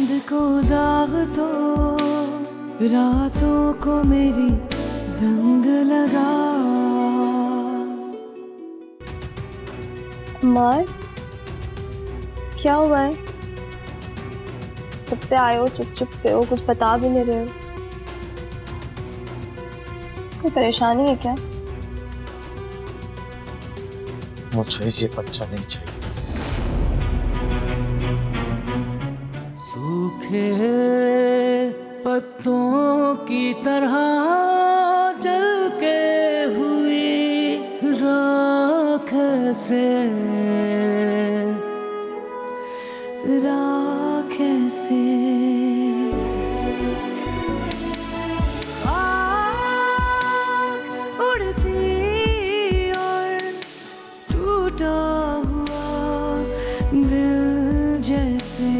चांद को दाग तो रातों को मेरी जंग लगा। अम्मार, क्या हुआ है? कब से आए हो, चुप चुप से हो, कुछ बता भी नहीं रहे हो। कोई परेशानी है क्या? मुझे ये बच्चा नहीं चाहिए। सूखे पत्तों की तरह जल के हुई राख से खाक उड़ती और टूटा हुआ दिल जैसे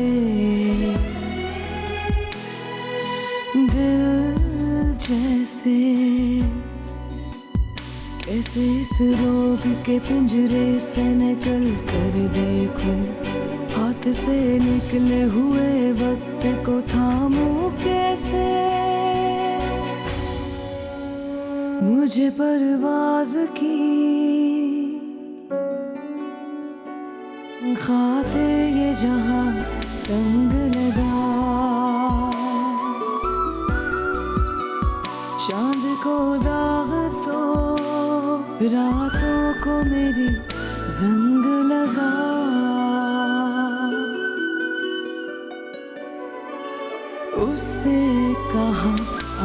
कैसे इस रोग के पिंजरे से निकल कर देखूं, हाथ से निकले हुए वक्त को थामूं कैसे। मुझे परवाज की खातिर ये जहां तंग लगा। चांद को दाग तो रातों को मेरी जंग लगा। उससे कहा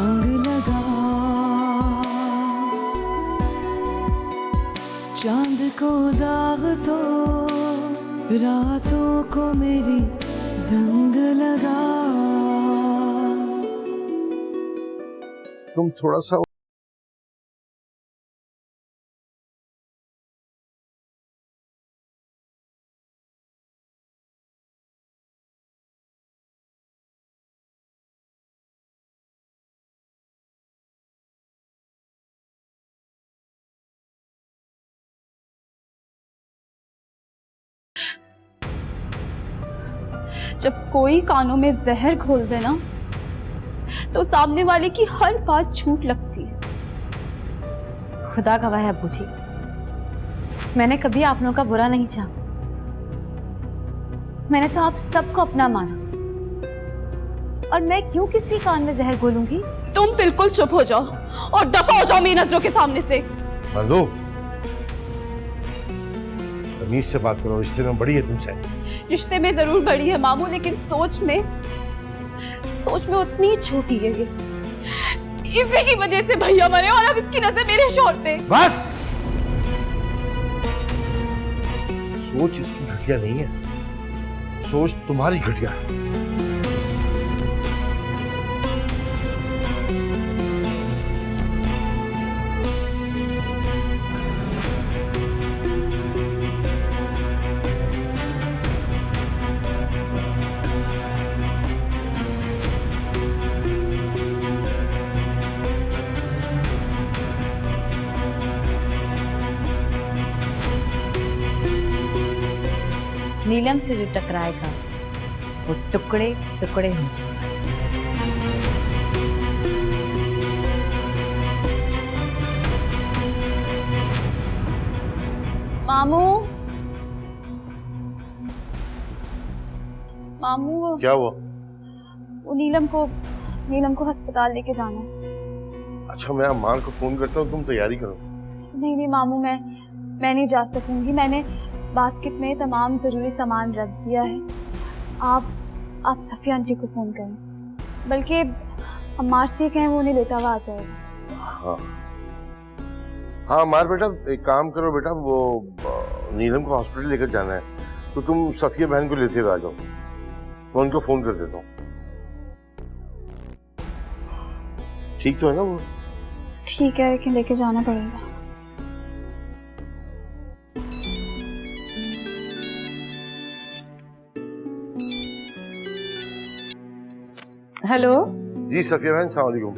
अंग लगा। चांद को दाग तो रातों को मेरी जंग लगा। तुम थोड़ा सा जब कोई कानों में जहर घोल दे ना, तो सामने वाले की हर बात झूठ लगती है। खुदा गवाह है अब्बू जी, मैंने कभी आप लोगों का बुरा नहीं चाहा। मैंने तो आप सबको अपना माना, और मैं क्यों किसी कान में जहर घोलूंगी? तुम बिल्कुल चुप हो जाओ और दफा हो जाओ मेरी नजरों के सामने से। हेलो, तमीज से बात करो, रिश्ते में बड़ी है तुमसे। रिश्ते में जरूर बड़ी है मामू, लेकिन सोच में उतनी छोटी है ये। इसी की वजह से भैया मरे और अब इसकी नजर मेरे शौहर पे। बस, सोच इसकी घटिया नहीं है, सोच तुम्हारी घटिया है। नीलम से जो टकराएगा वो टुकड़े टुकड़े हो जाएगा। मामू, मामू, क्या हुआ? वो नीलम को अस्पताल लेके जाना है। अच्छा, मैं अम्मार को फोन करता हूँ, तुम तैयारी करो। नहीं मामू, मैं नहीं जा सकूंगी। मैंने बास्केट में तमाम जरूरी सामान रख दिया है। आप सफिया आंटी को फोन करें, बल्कि अम्मार से कहें वो उन्हें लेता हुआ आ जाएगा। हाँ अम्मार बेटा, एक काम करो बेटा, वो नीलम को हॉस्पिटल लेकर जाना है, तो तुम सफिया बहन को लेते आ जाओ। मैं उनको फोन कर देता हूँ। ठीक तो है ना वो? ठीक है, लेकिन लेके जाना पड़ेगा। हेलो जी सफिया बहन, सलाम अलैकुम।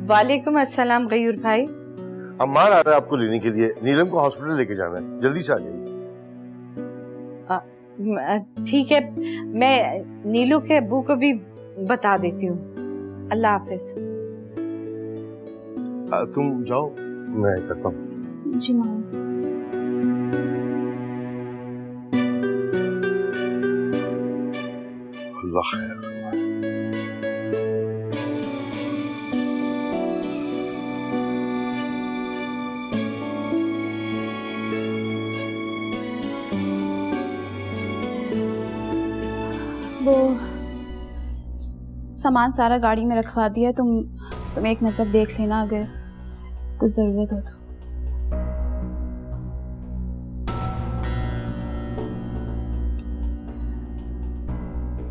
वालेकुम अस्सलाम गयूर भाई। अम्मार आ रहा है आपको लेने के लिए, नीलम को हॉस्पिटल लेके जाना है, जल्दी से आ जाइए। ठीक है, मैं नीलू के अब्बू को भी बता देती हूँ। अल्लाह हाफिज। तुम जाओ, मैं करता हूँ। जी मामू। अल्लाह खैर। वो सामान सारा गाड़ी में रखवा दिया है, तुम एक नज़र देख लेना अगर कुछ ज़रूरत हो तो।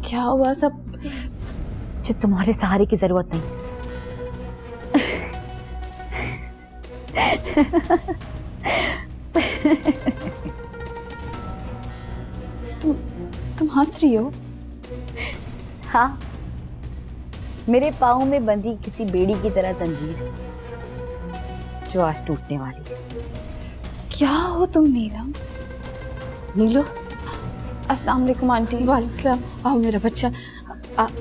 क्या हुआ सब? मुझे तुम्हारे सहारे की जरूरत नहीं। तुम हंस रही हो? हाँ, मेरे पाँव में बंधी किसी बेड़ी की तरह जंजीर जो आज टूटने वाली है। क्या हो तुम नीलम? नीलो, अस्सलाम वालेकुम आंटी। वालेकुम सलाम। आओ मेरा बच्चा,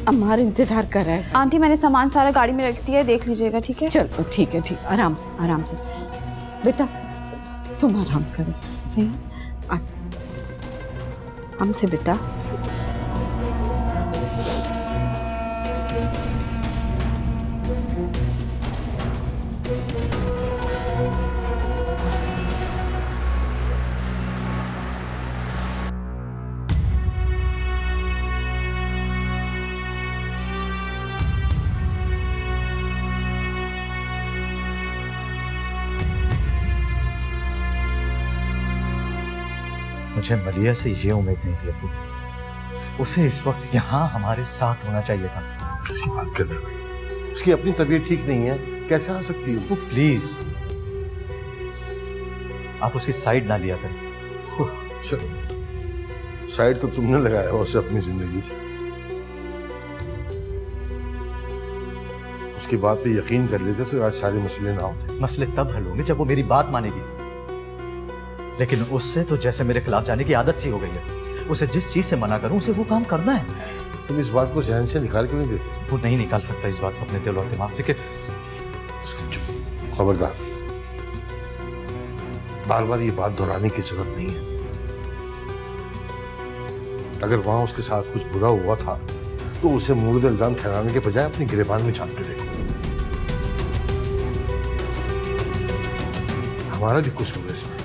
अम्मार इंतजार कर रहा है। आंटी मैंने सामान सारा गाड़ी में रख दिया है, देख लीजिएगा ठीक है? चलो ठीक है, ठीक, आराम से आराम से। बेटा तुम आराम करो, सही है? हमसे बेटा। मुझे मलिया से ये उम्मीद नहीं थी अबू। उसे इस वक्त यहाँ हमारे साथ होना चाहिए था। कैसी बात कर रहे हो? उसकी अपनी तबीयत ठीक नहीं है, कैसे आ सकती है? अबू प्लीज, आप उसकी साइड ना लिया करें। साइड तो तुमने लगाया हो उसे अपनी जिंदगी से। उसकी बात पे यकीन कर लेते तो आज सारे मसले ना होते। मसले तब हल होंगे जब वो मेरी बात मानेगी, लेकिन उससे तो जैसे मेरे खिलाफ जाने की आदत सी हो गई है। उसे जिस चीज से मना करूं उसे वो काम करना है। तुम इस बात को जहन से निकाल क्यों नहीं देते? वो नहीं निकाल सकता इस बात को अपने दिल और दिमाग से कि चुप, खबरदार, बार बार ये बात दोहराने की जरूरत नहीं है। अगर वहां उसके साथ कुछ बुरा हुआ था तो उसे मुर्द इल्जाम ठहराने के बजाय अपनी गिरबान में झांक के देखो। हमारा भी कुछ हुआ इसमें।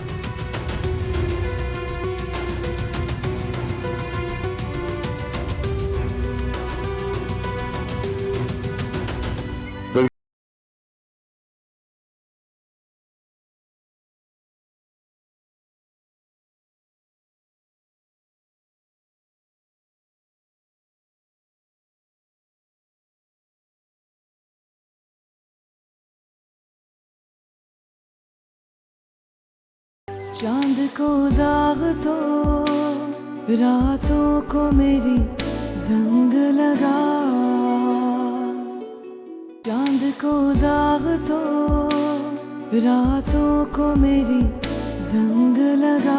चांद को दाग तो रातों को मेरी जंग लगा। चांद को दाग तो रातों को मेरी जंग लगा।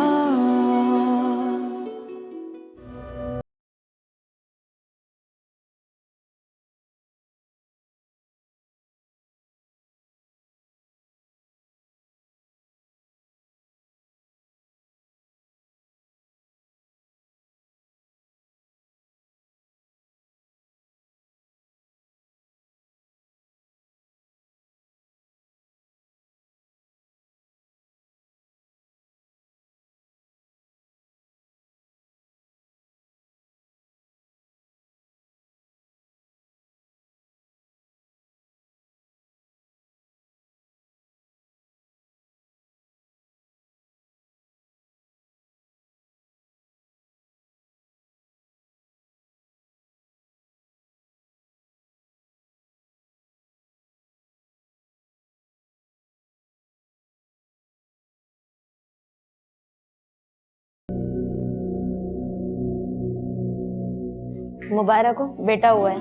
मुबारक हो, बेटा हुआ है।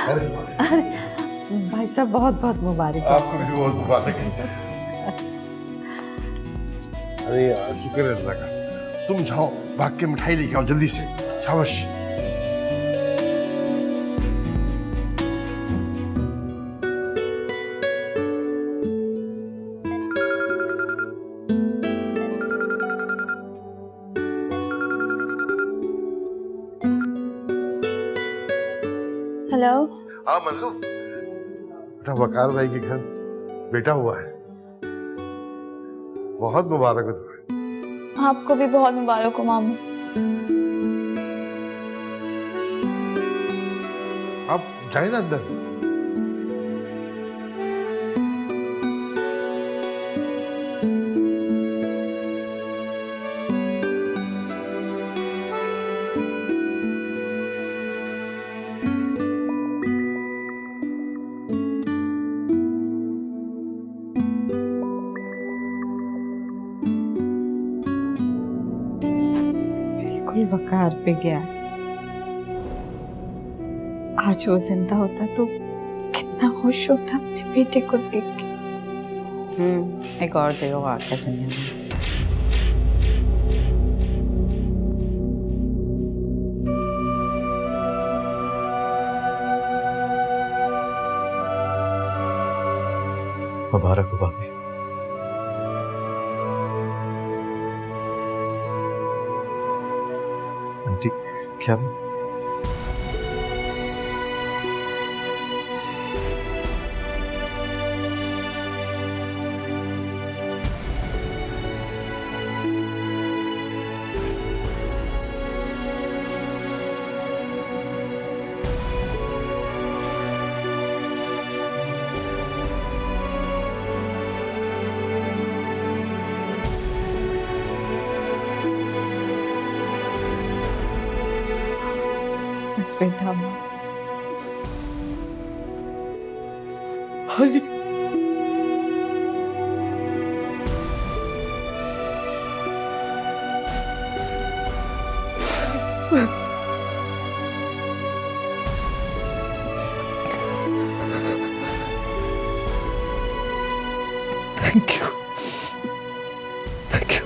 अरे भाई साहब बहुत बहुत मुबारक। आपको भी बहुत मुबारक है। अरे यार शुक्र है अल्लाह का। तुम जाओ भाग के मिठाई लेके आओ जल्दी से। शाबाश। हेलो। हाँ मल्लू, बेटा वकार भाई के घर बेटा हुआ है, बहुत मुबारक हो तुम्हें। आपको भी बहुत मुबारक हो मामू। आप जाए ना अंदर। बिल्कुल वकार पे गया। आज वो जिंदा होता तो कितना खुश होता अपने बेटे को देख के। एक और देव आ गया दुनिया में। मुबारक हो भाभी। आंटी क्या बस बेटा थैंक यू, थैंक यू।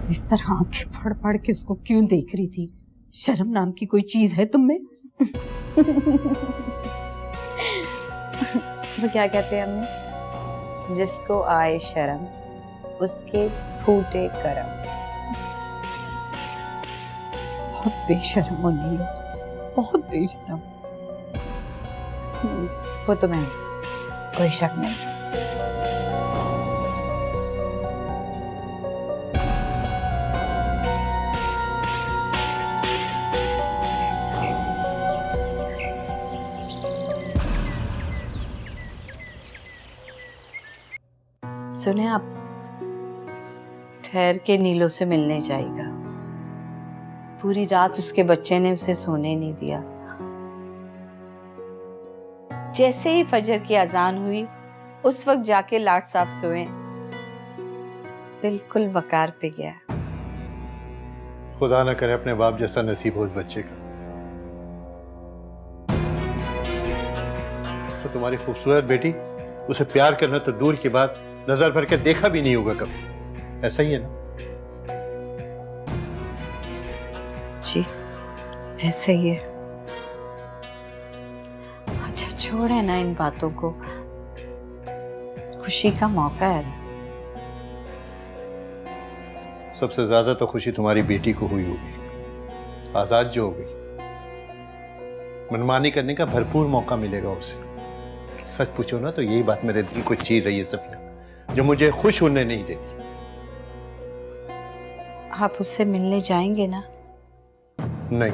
इस तरह आंखें फाड़ फाड़ के उसको क्यों देख रही थी? शर्म नाम की कोई चीज है तुम में? वो क्या कहते हैं अम्मी, जिसको आए शर्म उसके फूटे करम। बहुत बेशर्म होनी है, बहुत बेशर्म। वो तो मैं, कोई शक नहीं। सुने आप, ठहर के नीलो से मिलने जाएगा। पूरी रात उसके बच्चे ने उसे सोने नहीं दिया। जैसे ही फजर की अजान हुई उस वक्त जाके लाट साहब सोए। बिल्कुल वकार पे गया। खुदा ना करे अपने बाप जैसा नसीब हो उस बच्चे का। तो तुम्हारी खूबसूरत बेटी उसे प्यार करना तो दूर की बात, नजर भर के देखा भी नहीं होगा कभी। ऐसा ही है ना? जी ऐसे ही है। अच्छा छोड़े ना इन बातों को, खुशी का मौका है ना। सबसे ज्यादा तो खुशी तुम्हारी बेटी को हुई होगी, आजाद जो हो गई। मनमानी करने का भरपूर मौका मिलेगा उसे। सच पूछो ना तो यही बात मेरे दिल को चीर रही है सफिया, जो मुझे खुश होने नहीं देती। आप उससे मिलने जाएंगे ना? नहीं,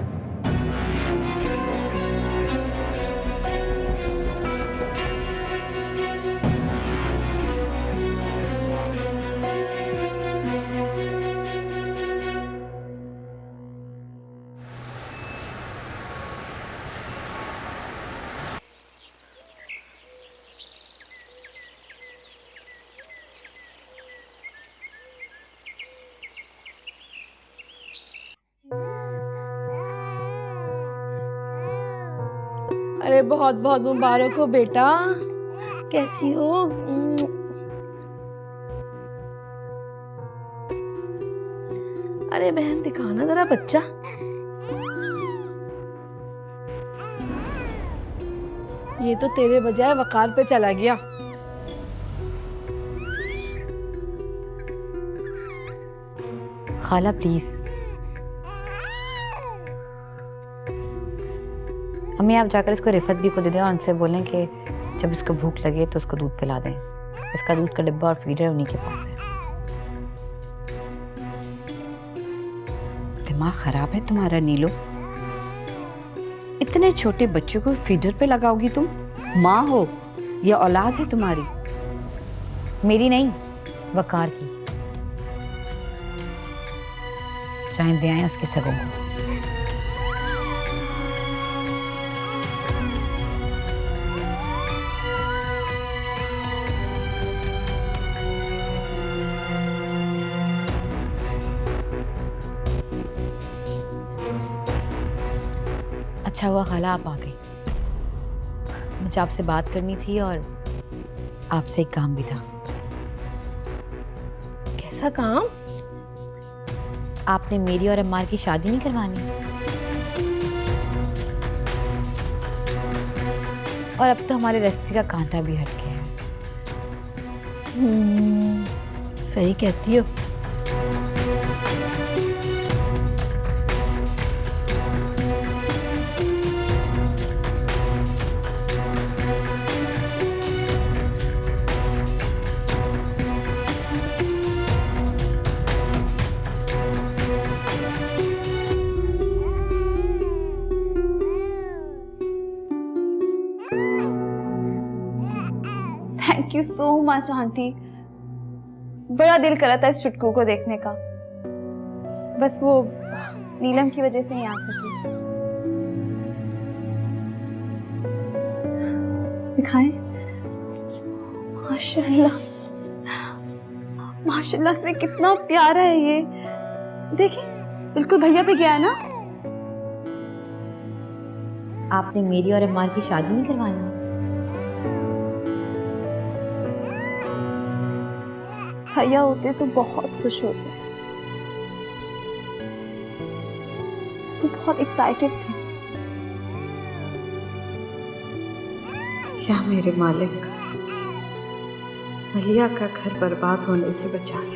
अरे बहुत बहुत मुबारक हो बेटा। कैसी हो? अरे बहन दिखाना जरा बच्चा। ये तो तेरे बजाय वकार पे चला गया। खाला प्लीज, अम्मी आप जाकर इसको रिफत भी को दे दें और उनसे बोलें कि जब इसको भूख लगे तो उसको दूध पिला दें। इसका दूध का डिब्बा और फीडर उन्हीं के पास है। दिमाग खराब है तुम्हारा नीलो, इतने छोटे बच्चों को फीडर पे लगाओगी तुम? माँ हो या औलाद है तुम्हारी? मेरी नहीं, वकार की। चाहे दे आए उसके सगों को। अच्छा हुआ खाला आप आ गई। मुझे आपसे बात करनी थी और आपसे एक काम भी था। कैसा काम? आपने मेरी और अम्मार की शादी नहीं करवानी? और अब तो हमारे रास्ते का कांटा भी हट गया है। सही कहती हो। Thank you so much aunty. बड़ा दिल करा था इस चुटकू को देखने का, बस वो नीलम की वजह से ही आ सकी। दिखाएं? माशाल्लाह, माशाल्लाह से कितना प्यारा है ये। देखिए बिल्कुल भैया पे गया है ना। आपने मेरी और अम्मार की शादी नहीं करवानी? भैया होते तो बहुत खुश होते। वो बहुत एक्साइटेड थे। या मेरे मालिक मलिया का घर बर्बाद होने से बचा ले।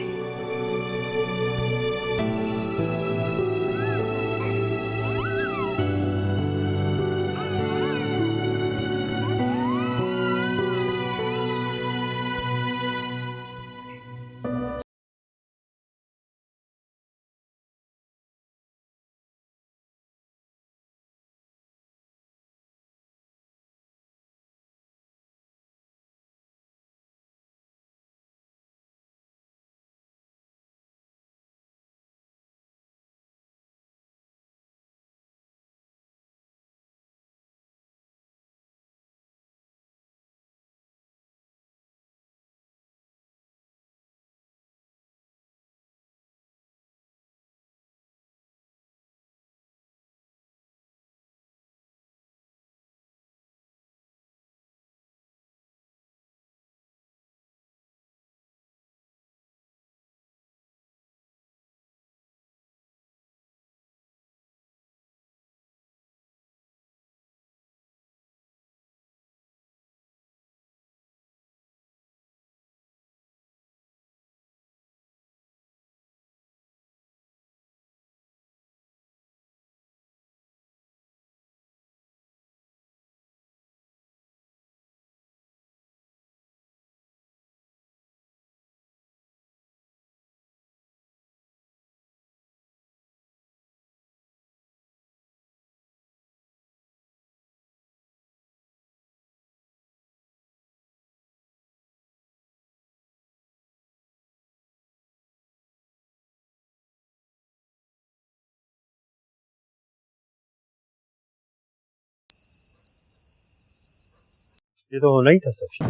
ये तो होना ही था सफी,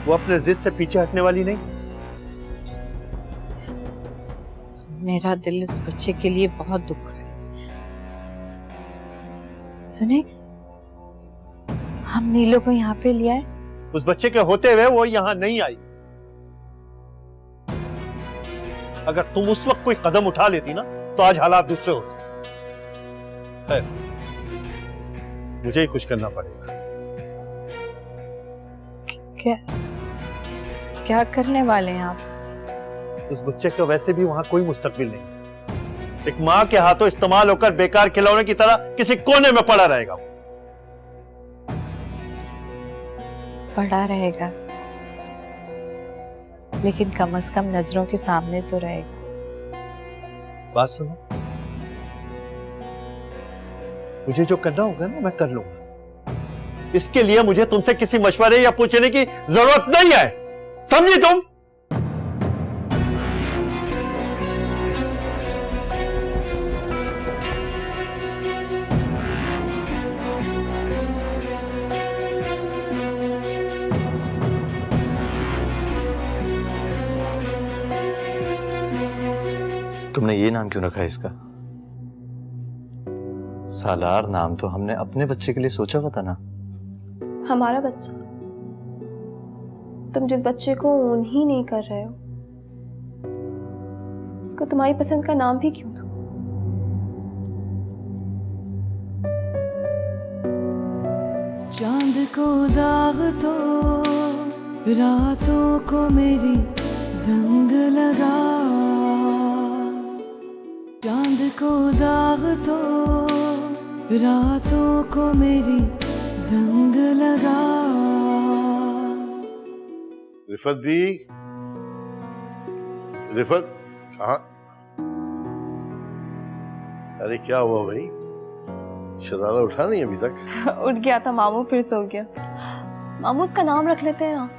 वो अपने जिद से पीछे हटने वाली नहीं। मेरा दिल इस बच्चे के लिए बहुत दुख है। सुने, हम नीलो को यहाँ पे ले आए। उस बच्चे के होते हुए वो यहाँ नहीं आई। अगर तुम उस वक्त कोई कदम उठा लेती ना तो आज हालात दूसरे होते। मुझे ही कुछ करना पड़ेगा। क्या करने वाले हैं आप? उस बच्चे का वैसे भी वहां कोई मुस्तकबिल नहीं है। एक माँ के हाथों इस्तेमाल होकर बेकार खिलौने की तरह किसी कोने में पड़ा रहेगा। पड़ा रहेगा, लेकिन कम से कम नजरों के सामने तो रहेगा। बात सुनो, मुझे जो करना होगा ना मैं कर लूंगा। इसके लिए मुझे तुमसे किसी मशवरे या पूछने की जरूरत नहीं है, समझी तुम? तुमने ये नाम क्यों रखा है इसका? सालार नाम तो हमने अपने बच्चे के लिए सोचा हुआ था ना। हमारा बच्चा? तुम जिस बच्चे को ओन ही नहीं कर रहे हो, उसको तुम्हारी पसंद का नाम भी क्यों दूं? चांद को दाग तो रातों को मेरी जंग लगा, चांद को दाग तो रातों को मेरी जंग लगा। रिफत भी, रिफत कहाँ? अरे क्या हुआ भाई, शरारा उठा नहीं अभी तक? उठ गया था मामू, फिर सो गया। मामू उसका नाम रख लेते हैं ना।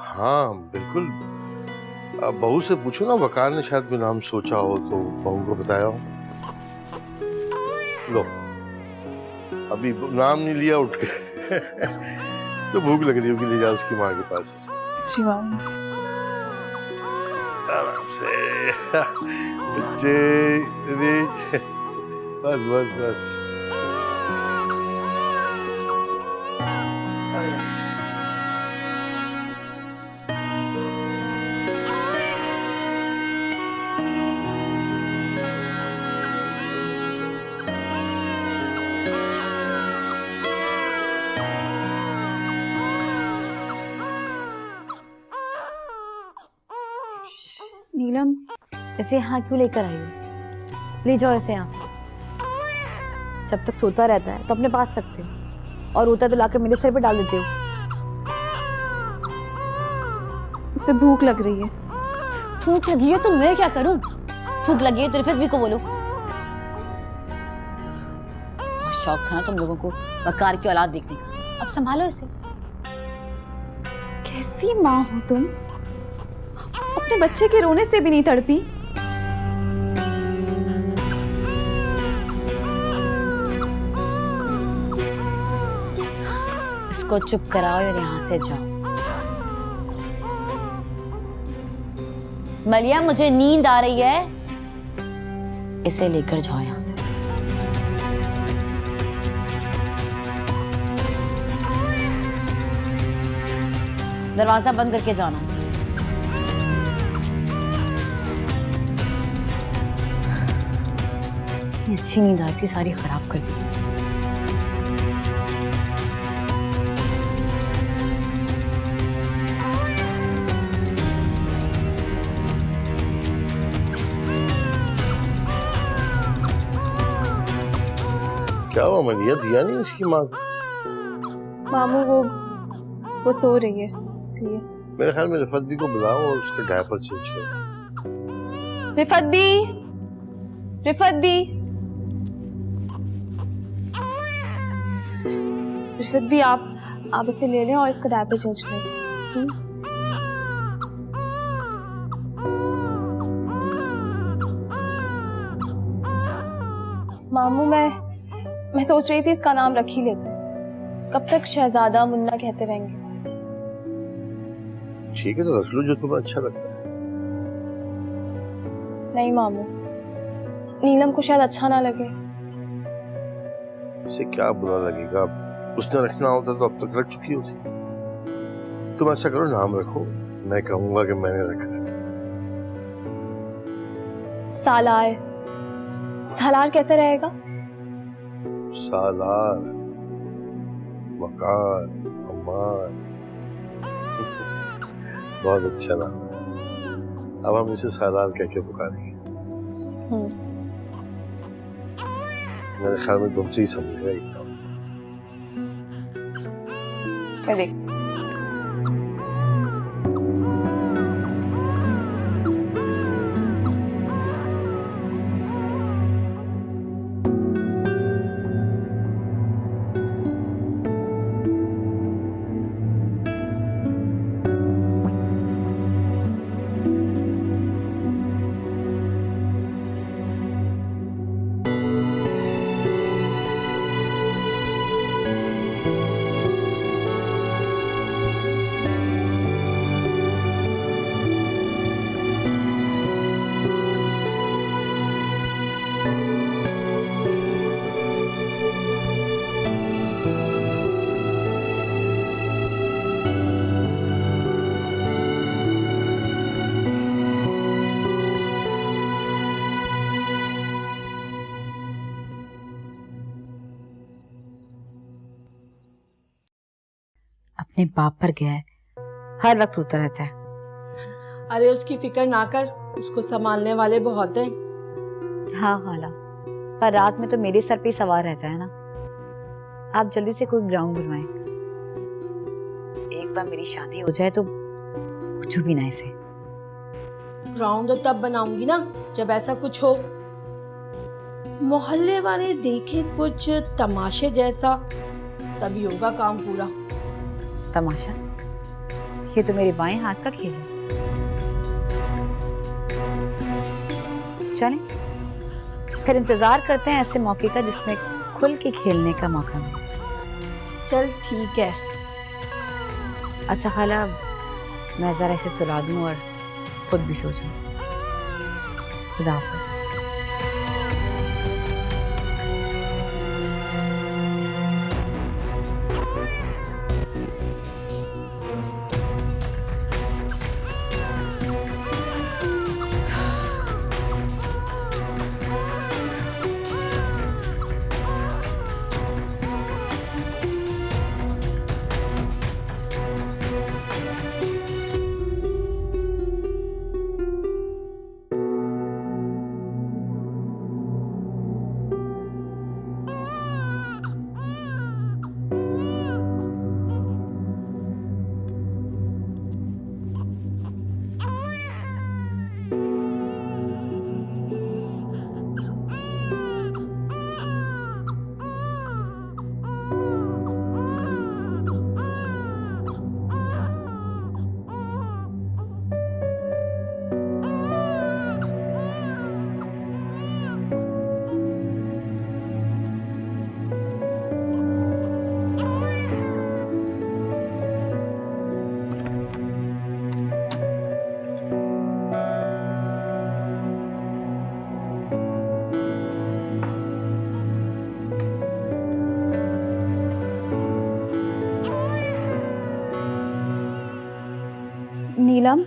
हाँ बिल्कुल, अब बहू से पूछो ना, वकार ने शायद कोई नाम सोचा हो तो बहू को बताया हो। लो अभी नाम नहीं लिया, उठ के तो भूख लग रही होगी, ले जाओ उसकी माँ के पास। जी मामू। आराम से बच्चे, बस बस बस। नीलम, ऐसे यहाँ क्यों लेकर आई हो? ले जाओ ऐसे यहाँ से। जब तक सोता रहता है तो अपने पास रखते हो, और होता है तो लाकर मेरे सर पे डाल देते हो। उसे भूख लग रही है। भूख लगी है तो मैं क्या करूं? भूख लगी है तो रिफत भी को बोलो। शौक था ना तुम लोगों को वकार की औलाद देखने का, अब संभालो इसे। कैसी माँ हो तुम? अपने बच्चे के रोने से भी नहीं तड़पी? इसको चुप कराओ और यहाँ से जाओ। मलिया, मुझे नींद आ रही है, इसे लेकर जाओ यहाँ से। दरवाजा बंद करके जाना। अच्छी नींद आ रही थी, सारी खराब कर दी। क्या हुआ मलिया, दिया नहीं उसकी माँ को? मामू वो सो रही है इसलिए। मेरे ख्याल में रिफत भी को बुलाओ और उसका डायपर चेंज करो। रिफत भी, रिफत भी, रिफत भी, आप इसे ले लें और इसका डायपर चेंज करें। मामू मैं सोच रही थी इसका नाम रख ही लेते। कब तक शहजादा मुन्ना कहते रहेंगे? ठीक है तो रख लो जो तुम्हें अच्छा लगता है। नहीं मामू, नीलम को शायद अच्छा ना लगे। इसे क्या बुरा लगेगा? उसने रखना होता तो अब तक रख चुकी होती। तुम ऐसा करो, नाम रखो, मैं कहूंगा कि मैंने रखा है। सालार। सालार कैसे रहेगा? सालार, वकार, अमान, बहुत अच्छा नाम। अब हम इसे सारार कह के पुकारेंगे। मेरे ख्याल में तुमसे ही समझेगा ये काम। अपने बाप पर गया है, हर वक्त रोता रहता है। अरे उसकी फिक्र ना कर, उसको संभालने वाले बहुत हैं। हाँ खाला, पर रात में तो मेरे सर पे ही सवार रहता है ना। आप जल्दी से कोई ग्राउंड बनवाएं। एक बार मेरी शादी हो जाए तो पूछो भी ना इसे। ग्राउंड तो तब बनाऊंगी ना जब ऐसा कुछ हो, मोहल्ले वाले देखें कुछ तमाशे जैसा, तभी होगा काम पूरा। तमाशा? ये तो मेरे बाएं हाथ का खेल है। चलें, फिर इंतजार करते हैं ऐसे मौके का जिसमें खुल के खेलने का मौका मिले। चल ठीक है। अच्छा खाला, मैं जरा इसे सुला दूं और खुद भी सो जाऊं। खुदा हाफिज। नीलम,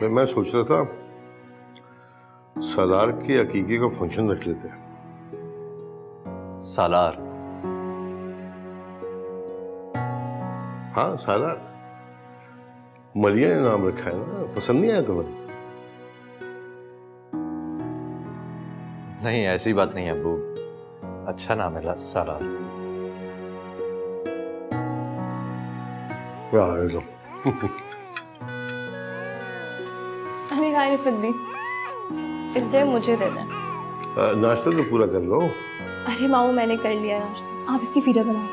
मैं सोच रहा था सालार के अकीके का फंक्शन रख लेते हैं। सालार? हाँ सालार, मरिया ने नाम रखा है ना, पसंद नहीं आया तुम्हें? नहीं, ऐसी बात नहीं है अब्बू, अच्छा नाम है सालार। लो। अरे नहीं रिफत दी, इससे मुझे दे दें। नाश्ता तो पूरा कर लो। अरे मामू मैंने कर लिया नाश्ता, आप इसकी फीडर बनाओ।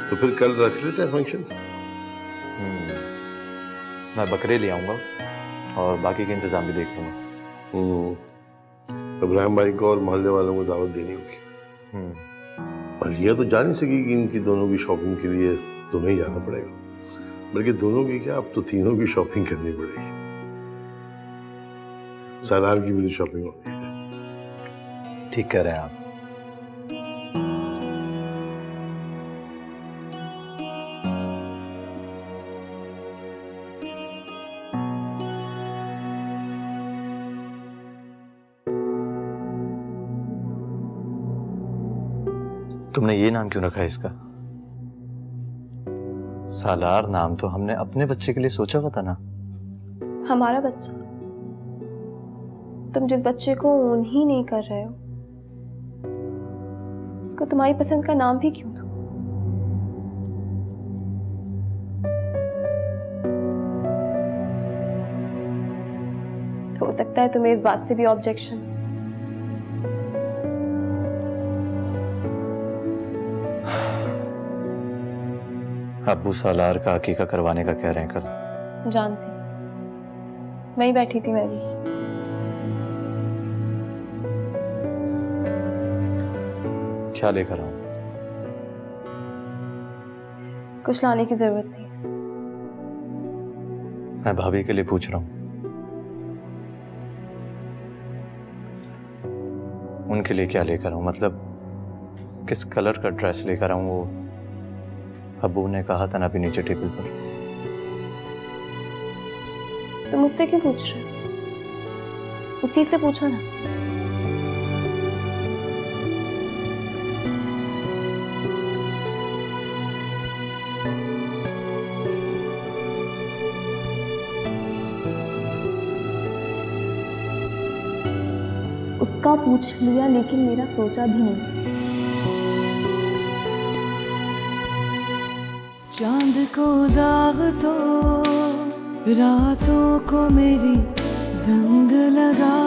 तो फिर कल रख लेते हैं फंक्शन। मैं बकरे ले आऊंगा और बाकी के इंतजाम भी देख लूंगा। इब्राहिम भाई को और मोहल्ले वालों को दावत देनी होगी। और ये तो जान नहीं सकी कि इनकी दोनों की शॉपिंग के लिए तुम्हें ही जाना पड़ेगा, बल्कि दोनों की क्या, अब तो तीनों की शॉपिंग करनी पड़ेगी। सालार की भी तो शॉपिंग होगी। ठीक कह रहे हैं आप। तुमने ये नाम क्यों रखा है इसका? सालार नाम तो हमने अपने बच्चे के लिए सोचा हुआ था ना। हमारा बच्चा? तुम जिस बच्चे को ओन ही नहीं कर रहे हो, उसको तुम्हारी पसंद का नाम भी क्यों दो? हो सकता है तुम्हें इस बात से भी ऑब्जेक्शन। अब्बू सालार का अकीका करवाने का कह रहे हैं कल। जानती, वहीं बैठी थी मैं भी। क्या लेकर आऊं? कुछ लाने की जरूरत नहीं। मैं भाभी के लिए पूछ रहा हूं, उनके लिए क्या लेकर आऊं? मतलब किस कलर का ड्रेस लेकर आऊं? वो अब्बू ने कहा था ना अभी नीचे टेबल पर। तुम मुझसे क्यों पूछ रहे हो? उसी से पूछो ना। उसका पूछ लिया, लेकिन मेरा सोचा भी नहीं। चांद को दाग तो रातों को मेरी जंग लगा